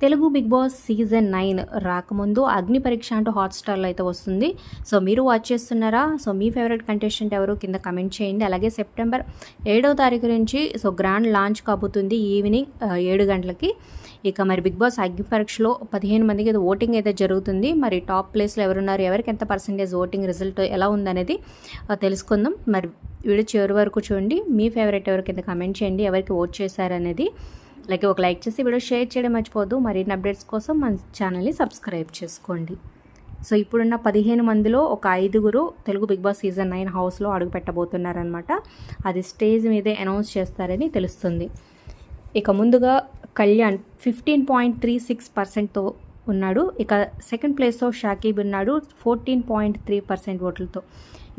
Telugu big boss season 9 రాకముందు అగ్ని పరీక్ష అంటూ హాట్‌స్టార్‌లో అయితే వస్తుంది. సో మీరు వాచ్ చేస్తున్నారా? సో మీ ఫేవరెట్ కంటెస్టెంట్ ఎవరు కింద కమెంట్ చేయండి. అలాగే సెప్టెంబర్ 7వ తారీఖు నుంచి సో గ్రాండ్ లాంచ్ కాబోతుంది ఈవినింగ్ 7 గంటలకి. ఇక మరి బిగ్ బాస్ అగ్ని పరీక్షలో 15 మందికి అయితే ఓటింగ్ అయితే జరుగుతుంది. మరి టాప్ ప్లేస్‌లో ఎవరున్నారు? ఎవరికి ఎంత పర్సెంటేజ్ ఓటింగ్ రిజల్ట్ ఎలా ఉందనేది తెలుసుకుందాం. మరి వీడియో చివరి వరకు చూడండి. మీ ఫేవరెట్ ఎవరు కింద కమెంట్ చేయండి. ఎవరికి ఓట్ చేశారనేది. అలాగే ఒక లైక్ చేసి వీడియో షేర్ చేయడం మర్చిపోవద్దు. మరిన్ని అప్డేట్స్ కోసం మన ఛానల్ని సబ్స్క్రైబ్ చేసుకోండి. సో ఇప్పుడున్న 15 మందిలో ఒక 5గురు తెలుగు బిగ్ బాస్ సీజన్ 9 హౌస్లో అడుగు పెట్టబోతున్నారనమాట. అది స్టేజ్ మీదే అనౌన్స్ చేస్తారని తెలుస్తుంది. ఇక ముందుగా కళ్యాణ్ 15.36%తో ఉన్నాడు. ఇక సెకండ్ ప్లేస్లో షాకీబ్ ఉన్నాడు 14.3% ఓట్లతో.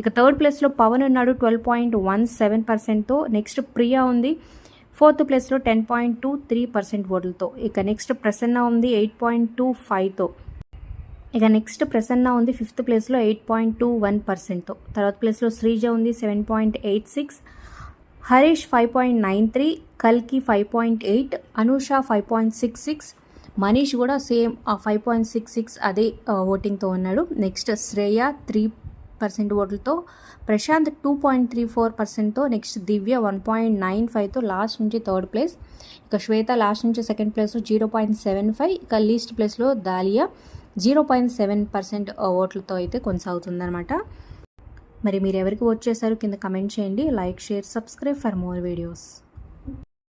ఇక థర్డ్ ప్లేస్లో పవన్ ఉన్నాడు 12.17%తో. నెక్స్ట్ ప్రియా ఉంది ఫోర్త్ ప్లేస్లో 10.23% ఓట్లతో. ఇక నెక్స్ట్ ప్రసన్న ఉంది 8.25తో. ఇక నెక్స్ట్ ప్రసన్న ఉంది ఫిఫ్త్ ప్లేస్లో 8.21%తో. తర్వాత ప్లేస్లో శ్రీజ ఉంది 7.86, హరీష్ 5.93, కల్కి 5.8, అనూష 5.66, మనీష్ కూడా సేమ్ 5.66 అదే ఓటింగ్తో ఉన్నాడు. నెక్స్ట్ శ్రేయ 3% ఓట్లతో, ప్రశాంత్ 2.34%తో, నెక్స్ట్ దివ్య 1.95తో లాస్ట్ నుంచి థర్డ్ ప్లేస్. ఇక శ్వేత లాస్ట్ నుంచి సెకండ్ ప్లేస్లో 0.75, ఇక లీస్ట్ ప్లేస్లో దాలియా 0.7% ఓట్లతో అయితే కొనసాగుతుందన్నమాట. మరి మీరు ఎవరికి ఓట్ చేశారు కింద కమెంట్ చేయండి. Like, share, subscribe for more videos.